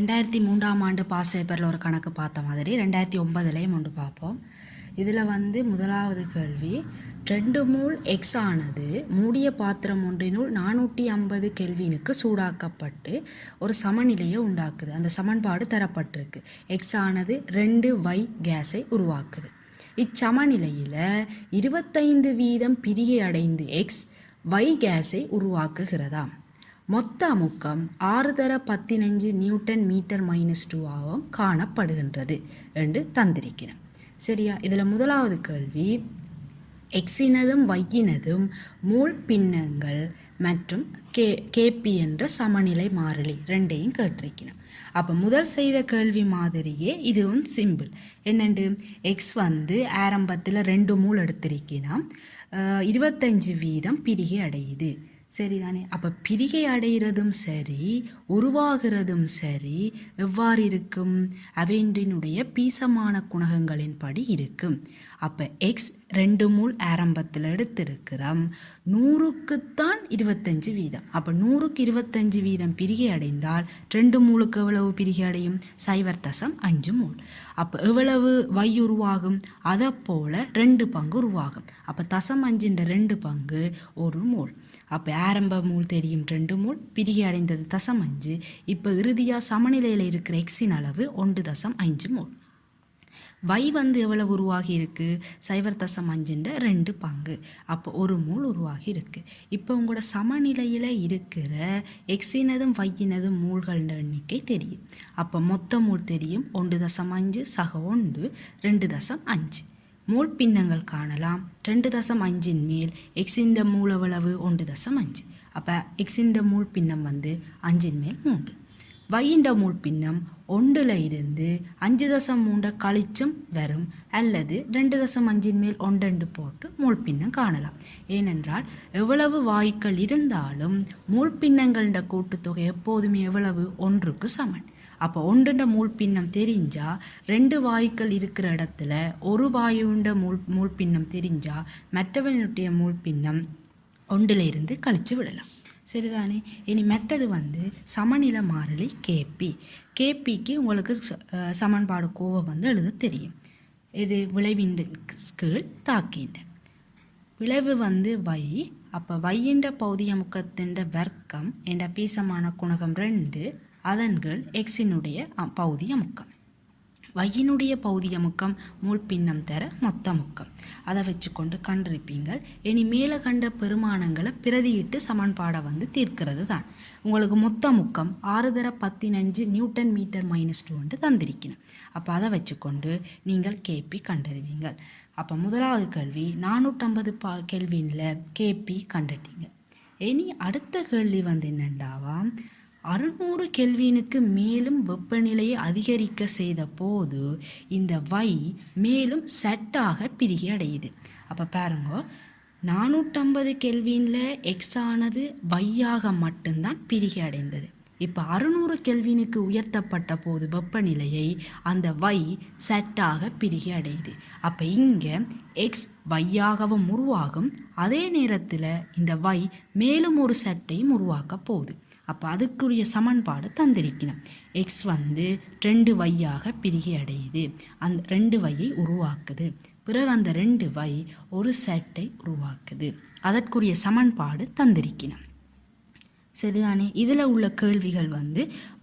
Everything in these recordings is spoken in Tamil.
2003ஆம் ஆண்டு பாஸ் பேப்பரில் ஒரு கணக்கு பார்த்த மாதிரி 2009லேயும் ஒன்று பார்ப்போம். இதில் முதலாவது கேள்வி, 2 மூல் எக்ஸ் ஆனது மூடிய பாத்திரம் ஒன்றினுள் 450 கெல்வினுக்கு சூடாக்கப்பட்டு ஒரு சமநிலையை உண்டாக்குது. அந்த சமன்பாடு தரப்பட்டிருக்கு. எக்ஸ் ஆனது 2y கேஸை உருவாக்குது. இச்சமநிலையில் 25% பிரிகை அடைந்து எக்ஸ் y கேஸை உருவாக்குகிறதாம். மொத்த அமுக்கம் 6×15 நியூட்டன் மீட்டர் -2 ஆகவும் காணப்படுகின்றது என்று தந்திருக்கிறோம். சரியா? இதில் முதலாவது கேள்வி, எக்ஸினதும் வையினதும் மூல் பின்னங்கள் மற்றும் கேபி என்ற சமநிலை மாறிலி ரெண்டையும் கேட்டிருக்கணும். அப்போ முதல் செய்த கேள்வி மாதிரியே இதுவும் சிம்பிள். என்னென்று, எக்ஸ் ஆரம்பத்தில் 2 மூல் எடுத்திருக்கினா 25% பிரிகை அடையுது. சரிதானே? அப்போ பிரிகை அடைகிறதும் சரி, உருவாகிறதும் சரி எவ்வாறு இருக்கும்? அவையினுடைய பீசமான குணகங்களின் படி இருக்கும். அப்போ எக்ஸ் 2 மூல் ஆரம்பத்தில் எடுத்திருக்கிறோம், 100க்குத்தான் 25%. அப்போ 100க்கு 25% பிரிகை அடைந்தால் 2 மூலுக்கு எவ்வளவு பிரிகை அடையும்? 0.5 மூல். அப்போ எவ்வளவு வை உருவாகும்? அதை போல் 2 பங்கு உருவாகும். அப்போ 0.5 2 பங்கு 1 மூல். அப்போ ஆரம்ப மூல் தெரியும் 2 மூல், பிரிகை அடைந்தது 0.5. இப்போ இறுதியாக சமநிலையில் இருக்கிற எக்ஸின் அளவு 1.5 மூல். வை எவ்வளவு உருவாகி இருக்கு? 0.5 2 பங்கு. அப்போ 1 மூல் உருவாகி இருக்கு. இப்போ உங்களோட சமநிலையில் இருக்கிற எக்ஸினதும் வையினதும் மூல்கள் எண்ணிக்கை தெரியும். அப்போ மொத்த மூல் தெரியும் 1.5 சக 1 2.5. மூல் பின்னங்கள் காணலாம். 2.5 மேல் எக்ஸின் மூல் எவ்வளவு? 1.5. அப்போ எக்ஸின் மூல் பின்னம் 5 மேல் 3. வையின் மூல் பின்னம் 1ல் இருந்து 5.3 கழிச்சும் வரும், அல்லது 2.5 மேல் 1 போட்டு மூல் பின்னம் காணலாம். ஏனென்றால் எவ்வளவு வாயுக்கள் இருந்தாலும் மூல் பின்னங்களோட கூட்டுத்தொகை எப்போதுமே எவ்வளவு? 1க்கு சமன். அப்போ 1 மூல் பின்னம் தெரிஞ்சால் 2 வாயுக்கள் இருக்கிற இடத்துல ஒரு வாயுண்ட மூல் பின்னம் தெரிஞ்சால் மற்றவனுடைய மூல் பின்னம் 1ல் இருந்து கழிச்சு விடலாம். சரிதானே? இனி மெட்டது சமநிலை மாறிலி கேபி. கேபிக்கு உங்களுக்கு சமன்பாடு கோவை எழுத தெரியும். இது விளைவின் கீழ் தாக்கின்ற விளைவு வை. அப்போ வையின்ற பௌதிய முக்கத்தின் வர்க்கம் என்ற பீசமான குணகம் 2 அதன் கீழ் எக்ஸினுடைய பௌதிய முக்கம். வையினுடைய பௌதிய முக்கம் மூல் பின்னம் தர மொத்த முக்கம். அதை வச்சுக்கொண்டு கண்டிருப்பீங்கள். இனி மேலே கண்ட பெருமானங்களை பிரதியிட்டு சமன்பாடை தீர்க்கிறது தான். உங்களுக்கு மொத்த முக்கம் 6×15 நியூட்டன் மீட்டர் -2 தந்திருக்கணும். அப்போ அதை வச்சுக்கொண்டு நீங்கள் கேபி கண்டறிவீங்கள். அப்போ முதலாவது கேள்வி 450 கெல்வினில் கேபி கண்டுட்டீங்க. இனி அடுத்த கேள்வி என்னண்டாவாம், 600 கெல்வினுக்கு மேலும் வெப்பநிலையை அதிகரிக்க செய்த போது இந்த வை மேலும் சட்டாக பிரிகை அடையுது. அப்போ பாருங்க, 450 கெல்வினில் எக்ஸ் ஆனது வையாக மட்டும்தான் பிரிகை அடைந்தது. இப்போ 600 கெல்வினுக்கு உயர்த்தப்பட்ட போது வெப்பநிலையை அந்த வை சட்டாக பிரிகை அடையுது. அப்போ இங்கே எக்ஸ் வையாகவும் உருவாகும், அதே நேரத்தில் இந்த வை மேலும் ஒரு சட்டையும் உருவாக்க போகுது. அப்போ அதுக்குரிய சமன்பாடு தந்திருக்கணும். எக்ஸ் 2 வையாக பிரிகை அடையுது, அந்த 2 வையை உருவாக்குது. பிறகு அந்த 2 வை ஒரு செட்டை உருவாக்குது. அதற்குரிய சமன்பாடு தந்திருக்கணும். சரிதானே? இதில் உள்ள கேள்விகள்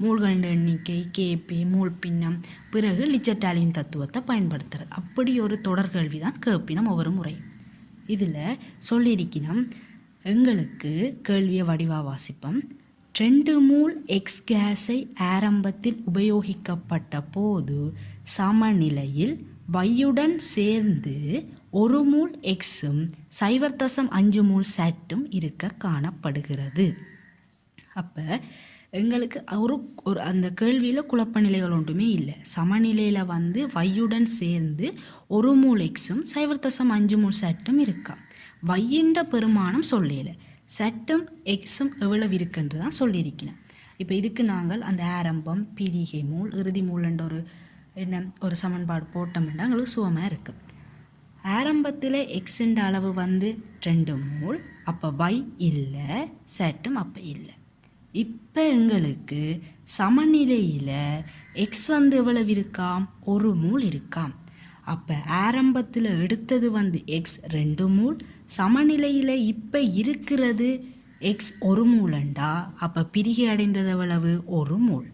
மூல்களின் எண்ணிக்கை, கேபி, மூல் பின்னம், பிறகு லிச்சர்டாலின் தத்துவத்தை பயன்படுத்துறது. அப்படி ஒரு தொடர் கேள்வி தான் கேட்பினம் ஒவ்வொரு முறை. இதில் சொல்லியிருக்கணும், எங்களுக்கு கேள்வியை வடிவாக வாசிப்போம். 2 மூல் எக்ஸ் கேஸை ஆரம்பத்தில் உபயோகிக்கப்பட்ட போது சமநிலையில் வையுடன் சேர்ந்து 1 மூல் எக்ஸும் 0.5 மூல் சட்டும் இருக்க காணப்படுகிறது. அப்போ எங்களுக்கு ஒரு அந்த கேள்வியில் குழப்ப நிலைகள் ஒன்றுமே இல்லை. சமநிலையில் வையுடன் சேர்ந்து 1 மூல் எக்ஸும் 0.5 மூல் சட்டும் இருக்கா. வையின்ற பெருமானம் சொல்லலை, சட்டும் எக்ஸும் எவ்வளவு இருக்குன்று தான் சொல்லியிருக்கிறேன். இப்போ இதுக்கு நாங்கள் அந்த ஆரம்பம், பிரிகை மூல், இறுதி மூல் என்ற ஒரு சமன்பாடு போட்டோம்னா எங்களுக்கு சுகமாக இருக்குது. ஆரம்பத்தில் எக்ஸுன்ற அளவு 2 மூல், அப்போ வை இல்லை, சட்டும் அப்போ இல்லை. இப்போ எங்களுக்கு சமநிலையில் எக்ஸ் வந்து எவ்வளவு இருக்காம், 1 மூல் இருக்காம். அப்போ ஆரம்பத்தில் எடுத்தது வந்து எக்ஸ் 2 மூல், சமநிலையில் இப்போ இருக்கிறது எக்ஸ் 1 மூலண்டா, அப்போ பிரிகை அடைந்தது எவ்வளவு, 1 மூல்.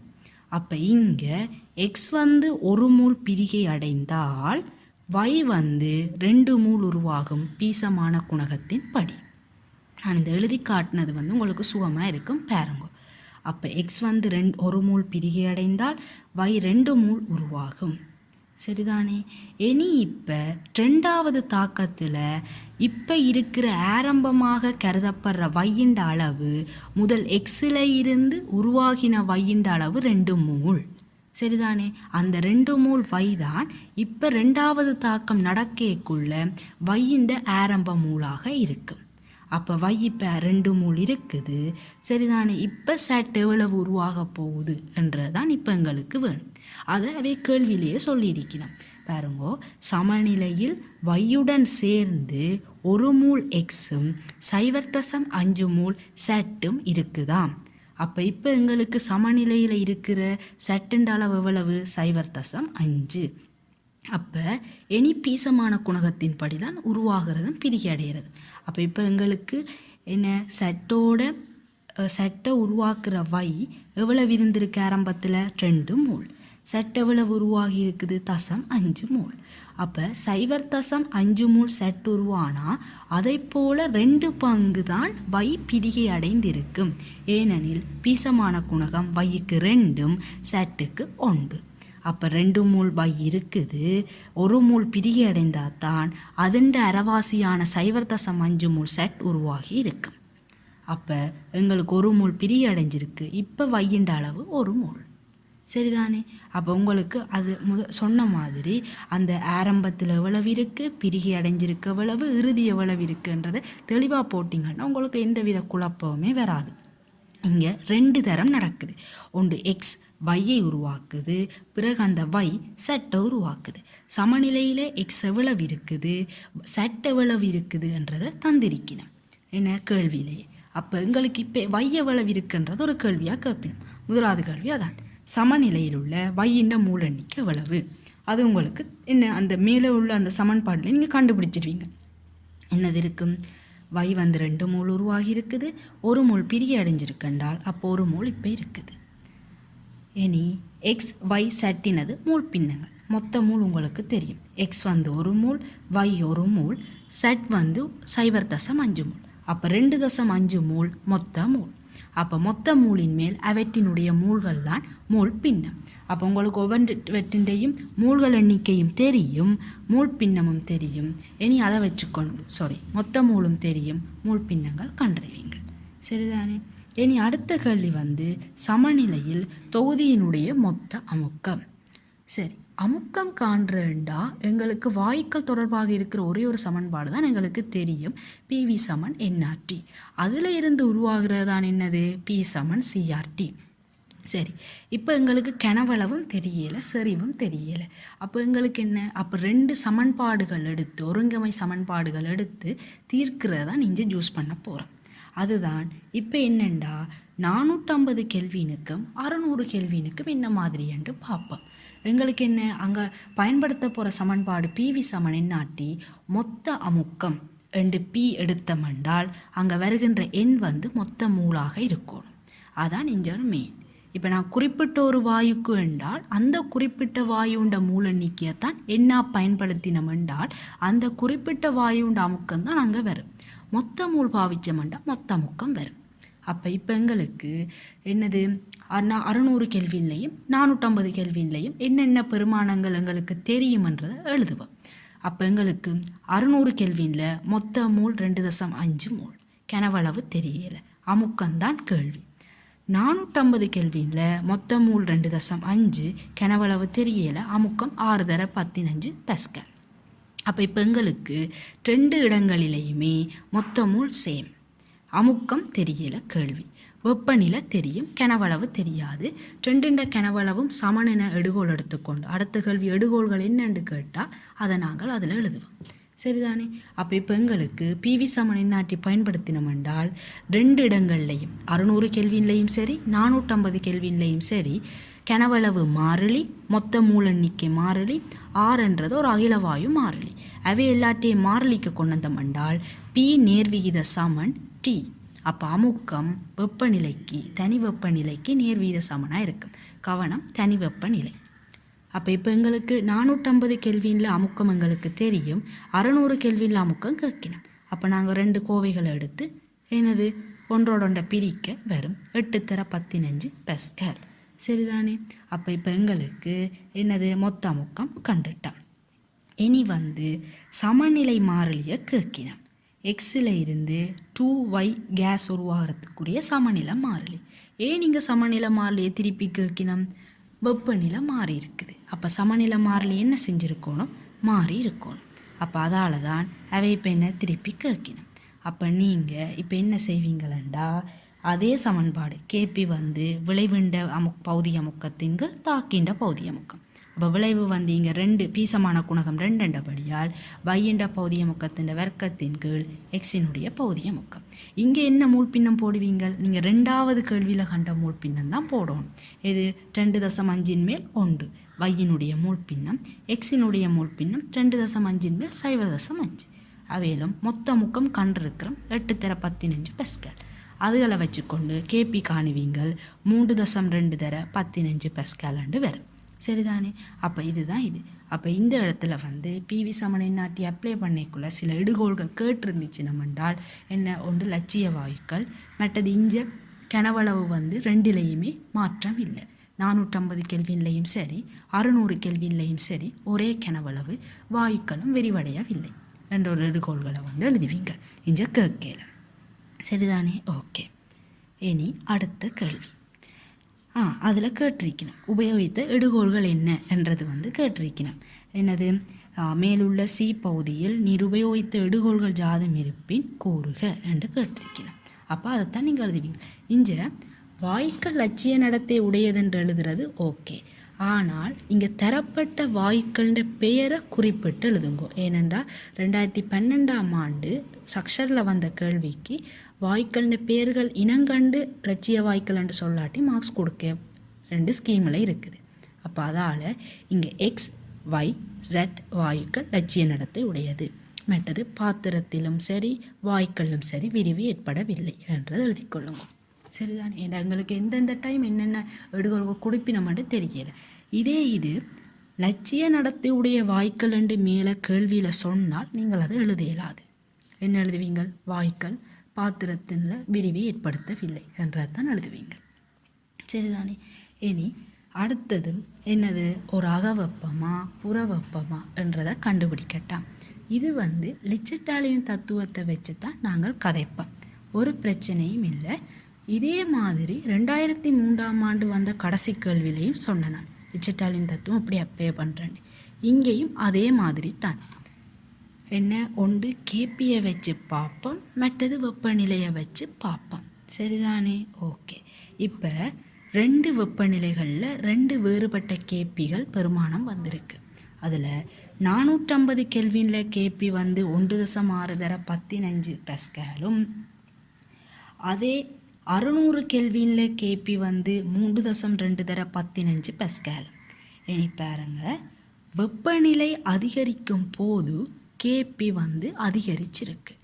அப்போ இங்கே எக்ஸ் வந்து 1 மூல் பிரிகை அடைந்தால் y வந்து 2 மூல் உருவாகும் பீசமான குணகத்தின் படி. நான் இந்த எழுதி காட்டினது வந்து உங்களுக்கு சுகமாக இருக்கும் பாருங்க. அப்போ எக்ஸ் வந்து 1 மூல் பிரிகை அடைந்தால் y 2 மூல் உருவாகும். சரிதானே? இனி இப்போ 2வது தாக்கத்தில் இப்போ இருக்கிற ஆரம்பமாக கருதப்படுற வையின்ற அளவு முதல் எக்ஸில் இருந்து உருவாகின வையின்ற அளவு 2 மூல். சரிதானே? அந்த 2 மூல் வை தான் இப்போ 2வது தாக்கம் நடக்கக்குள்ள வையின்ற ஆரம்ப மூலாக இருக்கும். அப்போ வை இப்போ 2 மூல் இருக்குது. சரிதானே? இப்போ செட் எவ்வளவு உருவாக போகுது என்றதான் இப்போ எங்களுக்கு வேணும். அதை அவை கேள்வியிலேயே சொல்லியிருக்கிறோம் பாருங்கோ. சமநிலையில் வையுடன் சேர்ந்து 1 மூல் எக்ஸும் 0.5 மூல் செட்டும் இருக்குதாம். அப்போ இப்போ எங்களுக்கு சமநிலையில் இருக்கிற செட்டுன்ற அளவு எவ்வளவு, 0.5. அப்போ இனி பீசமான குணகத்தின் படி தான் உருவாகிறதும் பிரிகை அடைகிறது. அப்போ இப்போ எங்களுக்கு என்ன, செட்டை உருவாக்குற வை எவ்வளவு இருந்திருக்கு ஆரம்பத்தில், 2 மூல். செட் எவ்வளவு உருவாகி இருக்குது, 0.5 மூல். அப்போ 0.5 மூல் செட் உருவானா அதை போல் 2 பங்கு தான் வை பிரிகை அடைந்திருக்கும். ஏனெனில் பீசமான குணகம் வைக்கு 2ம் செட்டுக்கு 1. அப்போ 2 மூல் வை இருக்குது, 1 மூல் பிரிகை அடைந்தால் தான் அதன் அரைவாசியான 0.5 மூல் செட் உருவாகி இருக்கும். அப்போ எங்களுக்கு 1 மூல் பிரிகை அடைஞ்சிருக்கு. இப்போ வையின்ற அளவு 1 மூல். சரிதானே? அப்போ உங்களுக்கு அது சொன்ன மாதிரி அந்த ஆரம்பத்தில் எவ்வளவு இருக்குது, பிரிகை அடைஞ்சிருக்கு எவ்வளவு, இறுதி எவ்வளவு இருக்குன்றதை தெளிவாக போட்டிங்கன்னா உங்களுக்கு எந்தவித குழப்பமுமே வராது. இங்கே 2 தரம் நடக்குது. ஒன்று எக்ஸ் வையை உருவாக்குது, பிறகு அந்த வை செட்டை உருவாக்குது. சமநிலையில் எக்ஸ் எவ்வளவு இருக்குது, செட் எவ்வளவு இருக்குதுன்றதை தந்திருக்கணும் என்ன கேள்வியிலேயே. அப்போ எங்களுக்கு இப்போ வை எவ்வளவு இருக்குன்றது ஒரு கேள்வியாக கேட்பணும். முதலாவது கேள்வி அதான், சமநிலையில் உள்ள வையின்ற மூல எண்ணிக்கை எவ்வளவு. அது உங்களுக்கு என்ன, அந்த மேலே உள்ள அந்த சமன்பாட்டில் நீங்கள் கண்டுபிடிச்சிடுவீங்க. என்னது இருக்கும், வை வந்து 2 மூல் உருவாகி இருக்குது, 1 மூல் பிரிகை அடைஞ்சிருக்கண்டால் அப்போ 1 மூல் இப்போ இருக்குது. இனி எக்ஸ் வை செட்டினது மூல் பின்னங்கள். மொத்த மூல் உங்களுக்கு தெரியும். எக்ஸ் வந்து 1 மூல், வை 1 மூல், செட் வந்து 0.5 மூல். அப்போ 2.5 மூல் மொத்த மூல். அப்போ மொத்த மூலின் மேல் அவற்றினுடைய மூல்கள் தான் மூல் பின்னம். அப்போ உங்களுக்கு ஒவ்வொன்றையும் மூல்கள் எண்ணிக்கையும் தெரியும், மூல் பின்னமும் தெரியும். இனி அதை வச்சுக்கொண்டு மொத்த மூலும் தெரியும், மூல் பின்னங்கள் கண்டறிவீங்க. சரிதானே? இனி அடுத்த கேள்வி வந்து சமநிலையில் தொகுதியினுடைய மொத்த அமுக்கம். சரி, அமுக்கம் காண்றேண்டா எங்களுக்கு வாயுக்கள் தொடர்பாக இருக்கிற ஒரே ஒரு சமன்பாடு தான் எங்களுக்கு தெரியும், PV = nRT. அதில் இருந்து உருவாகிறதான் என்னது, P = CRT. சரி, இப்போ எங்களுக்கு கனவளவும் தெரியலை, செறிவும் தெரியலை. அப்போ எங்களுக்கு என்ன, அப்போ 2 சமன்பாடுகள் எடுத்து, ஒருங்கமை சமன்பாடுகள் எடுத்து தீர்க்கிறதான் இங்கே யூஸ் பண்ண போகிறோம். அதுதான் இப்போ என்னெண்டா 450 கெல்வினுக்கும் 600 கெல்வினுக்கும் என்ன மாதிரி என்று பார்ப்போம். எங்களுக்கு என்ன, அங்கே பயன்படுத்த போகிற சமன்பாடு PV = nRT. மொத்த அமுக்கம் என்று P எடுத்தமென்றால் அங்கே வருகின்ற எண் வந்து மொத்த மூலாக இருக்கணும். அதான் இங்கே ஒரு மெயின். இப்போ நான் குறிப்பிட்ட ஒரு வாயுக்கு என்றால் அந்த குறிப்பிட்ட வாயுண்ட மூல எண்ணிக்கையைத்தான் என்ன பயன்படுத்தினோம் என்றால் அந்த குறிப்பிட்ட வாயுண்ட அமுக்கம் தான் அங்கே வரும். மொத்த மூல் பாவிச்சமெண்டா மொத்த அமுக்கம் வரும். அப்போ இப்போ எங்களுக்கு என்னது, 600 கெல்வின்லையும் 450 கெல்வின்லையும் என்னென்ன பெருமானங்கள் எங்களுக்கு தெரியுமென்றதை எழுதுவோம். அப்போ எங்களுக்கு 600 கெல்வினில் மொத்த மூல் 2.5 மூல், கனவளவு தெரியலை, அமுக்கம்தான் கேள்வி. 450 கெல்வினில் மொத்த மூல் 2.5, கனவளவு தெரியலை, அமுக்கம் 6 × 10⁻⁵ பாஸ்கல். அப்போ இப்போ எங்களுக்கு 2 இடங்களிலையுமே மொத்த மூல் சேம், அமுக்கம் தெரியலை கேள்வி. வெப்பநிலை தெரியும், கனவளவு தெரியாது. 2 கனவளவும் சமன் என எடுகோள் எடுத்துக்கொண்டு அடுத்த கேள்வி எடுகோள்கள் என்னென்று கேட்டால் அதை நாங்கள் அதில் எழுதுவோம். சரிதானே. அப்போ இப்போ எங்களுக்கு பிவி சமன் எண்ணாற்றி பயன்படுத்தினோம் என்றால் 2 இடங்கள்லையும் 600 கெல்வின்லையும் சரி 450 கெல்வின்லையும் சரி கனவளவு மாறிலி, மொத்த மூலெண்ணிக்கை மாறிலி, ஆறுன்றது ஒரு அகிலவாயு மாறிலி. அவை எல்லாத்தையும் மாறிலிக்கு கொண்டு வந்தோம் என்றால் பி நேர்விகித சமன் டி. அப்போ அமுக்கம் வெப்பநிலைக்கு தனி வெப்பநிலைக்கு நேர்விகித சமனாக இருக்கும். கவனம், தனி வெப்பநிலை. அப்போ இப்போ எங்களுக்கு 450 கெல்வினில் அமுக்கம் எங்களுக்கு தெரியும், 600 கெல்வினில் அமுக்கம் கேட்கணும். அப்போ நாங்கள் 2 கோவைகளை எடுத்து என்னது ஒன்றோட பிரிக்க வரும் 8 தர 15 பெஸ்கல். சரிதானே. அப்போ இப்போ எங்களுக்கு என்னது மொத்த அமுக்கம் கண்டுட்டோம். இனி சமநிலை மாறிலியை கேட்கினோம். எக்ஸில் இருந்து 2y கேஸ் உருவாகிறதுக்குரிய சமநிலை மாறிலி. ஏன் நீங்கள் சமநிலை மாறிலியை திருப்பி கேட்கணும்? வெப்பநிலை மாறி இருக்குது. அப்போ சமநிலை மாறிலி என்ன செஞ்சுருக்கணும்? மாறி இருக்கணும். அப்போ அதால் தான் அவை இப்போ என்ன திருப்பி கேட்கணும். அப்போ நீங்கள் இப்போ என்ன செய்வீங்களா, அதே சமன்பாடு கேபி விளைவுண்ட பௌதிக அமுக்கத்தின்கள் தாக்கின்ற பௌதிக அமுக்கம். அப்போ விளைவு இங்கே 2 பீசமான குணகம் 2 வையின்ற பௌதிக முக்கத்தின் வர்க்கத்தின் கீழ் எக்ஸினுடைய பௌதிக முக்கம். இங்கே என்ன மூழ்பின்னம் போடுவீங்க? நீங்கள் 2வது கேள்வியில் கண்ட மூழ்பின்னம் தான் போடணும். இது 2.5 மேல் 1 வையினுடைய மூழ்பின்னம், எக்ஸினுடைய மூழ்பின்னம் 2.5 மேல் 0.5. அவையிலும் மொத்த முக்கம் கண்டிருக்கிறோம் 8 தர 15 பெஸ்கல். அதுகளை வச்சுக்கொண்டு கேபி காணுவீங்கள் 3.2 தர 15 பெஸ்கல் வரும். சரிதானே. அப்போ இதுதான் இது. அப்போ இந்த இடத்துல பிவி சமன் எண்ணாட்டி அப்ளை பண்ணிக்குள்ள சில இடுகோள்கள் கேட்டிருந்துச்சு நம்மண்டால் என்ன, ஒன்று லட்சிய வாயுக்கள், மற்றது இங்கே கனவளவு 2லையுமே மாற்றம் இல்லை. 450 கெல்வின்லையும் சரி 600 கெல்வின்லையும் சரி ஒரே கனவளவு, வாயுக்களும் விரிவடையவில்லை என்ற ஒரு இடுகோள்களை எழுதுவீங்க இங்கே கேட்கல. சரிதானே. ஓகே. இனி அடுத்த கேள்வி அதில் கேட்டிருக்கணும் உபயோகித்த இடுகோள்கள் என்ன என்றது கேட்டிருக்கணும். என்னது, மேலுள்ள சி பகுதியில் நீர் உபயோகித்த இடுகோள்கள் ஜாதம் இருப்பின் கூறுக என்று கேட்டிருக்கணும். அப்போ அதைத்தான் நீங்கள் எழுதுவீங்க. இங்கே வாயுக்கள் லட்சிய நடத்தை உடையதென்று எழுதுறது ஓகே. ஆனால் இங்கே தரப்பட்ட வாயுக்கள பெயரை குறிப்பிட்டு எழுதுங்கோ. ஏனென்றால் 2012ஆம் ஆண்டு சக்ஷரில் வந்த கேள்விக்கு வாயுக்கள பெயர்கள் இனங்கண்டு லட்சிய வாயுக்கள் என்று சொல்லாட்டி மார்க்ஸ் கொடுக்க 2 ஸ்கீமில் இருக்குது. அப்போ அதால் இங்கே எக்ஸ் ஒய் ஜெட் வாயுக்கள் லட்சிய நடத்தை உடையது, மற்றது பாத்திரத்திலும் சரி வாயுக்களிலும் சரி விரிவு ஏற்படவில்லை என்றது எழுதிக்கொள்ளுங்க. சரிதான். ஏன்னா எங்களுக்கு எந்தெந்த டைம் என்னென்ன எடுகோள்கள் கொடுப்பினோம்னு தெரியலை. இதே இது லட்சிய நடத்தை உடைய வாயுக்கள் என்று மேலே கேள்வியில் சொன்னால் நீங்கள் அதை எழுத இயலாது. என்ன எழுதுவீங்க? வாயுக்கள் பாத்திரத்தில் விரிவை ஏற்படுத்தவில்லை என்றதான் எழுதுவீங்க. சரிதானே. இனி அடுத்தது என்னது, ஒரு அகவெப்பமா புறவெப்பமா என்றதை கண்டுபிடிக்கட்டாம். இது லிச்சட்டாலியன் தத்துவத்தை வச்சு தான் நாங்கள் கதைப்போம். ஒரு பிரச்சனையும் இல்லை. இதே மாதிரி 2003ஆம் ஆண்டு வந்த கடைசி கேள்வியிலையும் சொன்னேன் நான், லிச்சட்டாலியன் தத்துவம் அப்படி அப்ளை பண்ணுறேன். இங்கேயும் அதே மாதிரி தான். என்ன, ஒன்று கேபியை வச்சு பார்ப்போம், மற்றது வெப்பநிலையை வச்சு பார்ப்போம். சரிதானே. ஓகே. இப்போ 2 வெப்பநிலைகளில் 2 வேறுபட்ட கேபிகள் பெருமானம் வந்திருக்கு. அதில் 450 கெல்வினில் கேபி 1.6 தர 15 பெஸ்கலும், அதே 600 கெல்வினில் கேபி 3.2 தர 15 பெஸ்கலும். இனி பாருங்க, வெப்பநிலை அதிகரிக்கும் போது கேபி அதிகரிச்சிருக்கு.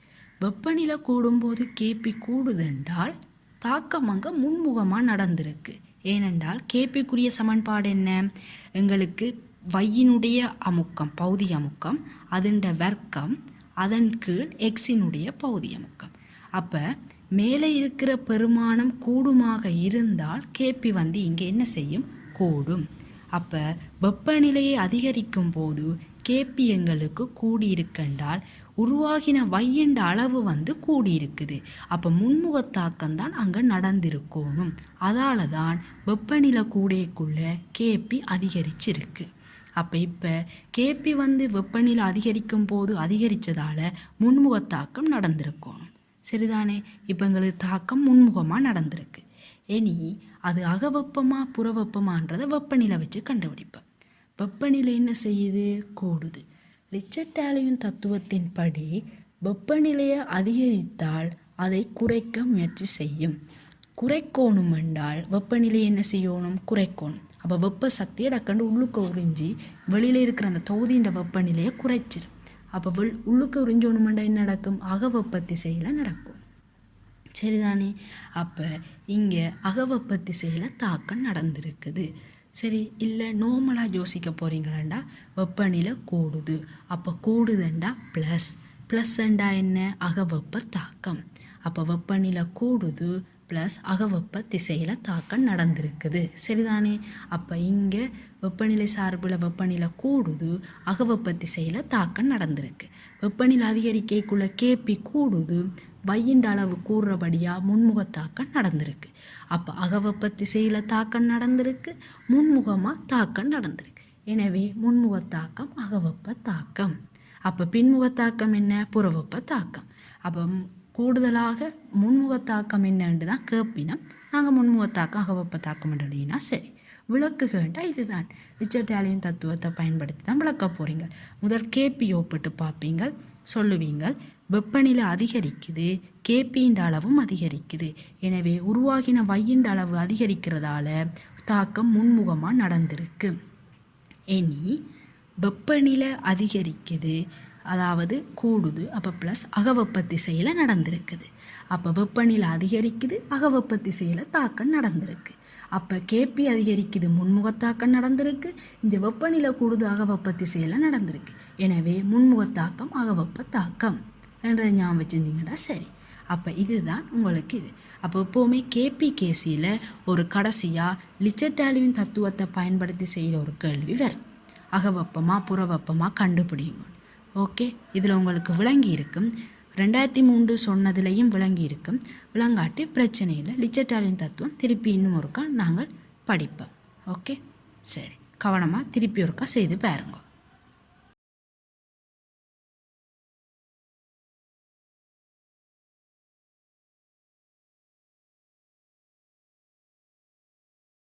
வெப்பநிலை கூடும்போது கேபி கூடுதென்றால் தாக்கம் அங்கே முன்முகமாக நடந்திருக்கு. ஏனென்றால் கேபிக்குரிய சமன்பாடு என்ன, எங்களுக்கு வையினுடைய அமுக்கம் பௌதிக அமுக்கம் அதன் வர்க்கம் அதன் கீழ் எக்ஸினுடைய பௌதிக அமுக்கம். அப்போ மேலே இருக்கிற பெருமானம் கூடுமாக இருந்தால் கேபி இங்கே என்ன செய்யும், கூடும். அப்போ வெப்பநிலையை அதிகரிக்கும் போது கேபி எங்களுக்கு கூடியிருக்கென்றால் உருவாகின வையண்ட அளவு கூடியிருக்குது. அப்போ முன்முகத்தாக்கம்தான் அங்கே நடந்திருக்கணும். அதால் தான் வெப்பநிலை கூடைக்குள்ள கேபி அதிகரிச்சிருக்கு. அப்போ இப்போ கேபி வெப்பநிலை அதிகரிக்கும் போது அதிகரித்ததால் முன்முகத்தாக்கம் நடந்திருக்கணும். சரிதானே. இப்போ எங்களுக்கு தாக்கம் முன்முகமாக நடந்திருக்கு. இனி அது அகவெப்பமா புறவெப்பமான்றதை வெப்பநிலை வச்சு கண்டுபிடிப்பேன். வெப்பநிலை என்ன செய்யுது, கூடுது. லிச்சர்டாலியன் தத்துவத்தின்படி வெப்பநிலையை அதிகரித்தால் அதை குறைக்க முயற்சி செய்யும். குறைக்கணும் என்றால் வெப்பநிலையை என்ன செய்யணும்? குறைக்கணும். அப்போ வெப்ப சக்தியை டக்கண்டு உள்ளுக்கு உறிஞ்சி வெளியில் இருக்கிற அந்த தொகுதியின் வெப்பநிலையை குறைச்சிடும். அப்போ உள்ளுக்கு உறிஞ்சணுமெண்டா என்ன நடக்கும்? அகவெப்ப திசையில் நடக்கும். சரிதானே? அப்போ இங்கே அகவெப்ப திசையில் தாக்கம் நடந்திருக்குது. சரி, இல்லை நார்மலாக யோசிக்க போகிறீங்களா? வெப்பநிலை கூடுது. அப்போ கூடுதுண்டா ப்ளஸ் ப்ளஸ்ண்டா என்ன? அகவெப்ப தாக்கம். அப்போ வெப்பநிலை கூடுது ப்ளஸ் அகவெப்ப திசையில் தாக்கம் நடந்திருக்குது. சரிதானே? அப்போ இங்கே வெப்பநிலை சார்பில் வெப்பநிலை கூடுது, அகவெப்ப திசையில் தாக்கம் நடந்திருக்கு. வெப்பநிலை அதிகரிக்கைக்குள்ள கேபி கூடுது, வையின்ற அளவு கூறுறபடியாக முன்முகத்தாக்கம் நடந்திருக்கு. அப்போ அகவெப்ப திசையில் தாக்கம் நடந்திருக்கு, முன்முகமாக தாக்கம் நடந்திருக்கு. எனவே முன்முகத்தாக்கம் அகவெப்ப தாக்கம். அப்போ பின்முகத்தாக்கம் என்ன? புறவெப்ப தாக்கம். அப்போ கூடுதலாக முன்முகத்தாக்கம் என்னன்னு தான் கேட்பினோம். நாங்கள் முன்முகத்தாக்கம் அகவெப்ப தாக்கம் அப்படின்னா சரி, விளக்குகண்டா இதுதான். லிச்சர்டாலியன் தத்துவத்தை பயன்படுத்தி தான் விளக்க போகிறீங்க. முதல் கேபி ஒப்பிட்டு பார்ப்பீங்கள், சொல்லுவீங்கள் வெப்பநிலை அதிகரிக்குது, கேபியின் அளவும் அதிகரிக்குது. எனவே உருவாகின வையின் அளவு அதிகரிக்கிறதால தாக்கம் முன்முகமாக நடந்திருக்கு. இனி வெப்பநிலை அதிகரிக்குது, அதாவது கூடுது, அப்போ ப்ளஸ் அகவெப்ப திசையில் நடந்திருக்குது. அப்போ வெப்பநிலை அதிகரிக்குது, அகவெப்ப திசையில் தாக்கம் நடந்திருக்கு. அப்போ கேபி அதிகரிக்குது, முன்முகத்தாக்கம் நடந்திருக்கு. இந்த வெப்பநிலை கூடுது, அகவெப்ப திசையில் நடந்திருக்கு. எனவே முன்முகத்தாக்கம் அகவெப்ப தாக்கம் என்றதை ஞாபகம் வச்சுருந்தீங்கன்னா சரி. அப்போ இதுதான் உங்களுக்கு இது. அப்போ எப்போவுமே கேபி கேசியில் ஒரு கடைசியாக லிச்சர்டாலியன் தத்துவத்தை பயன்படுத்தி செய்கிற ஒரு கேள்வி வரும். அகவெப்பமாக புறவெப்பமாக கண்டுபிடிங்க. ஓகே, இதில் உங்களுக்கு விளங்கி இருக்கும். 2003 சொன்னதுலேயும் விளங்கி இருக்கும். விளங்காட்டி பிரச்சனை இல்லை. லிச்சர்டாலியன் தத்துவம் திருப்பி இன்னும் ஒருக்கா நாங்கள் படிப்போம். ஓகே, சரி, கவனமாக திருப்பி ஒருக்கா செய்து பாருங்க.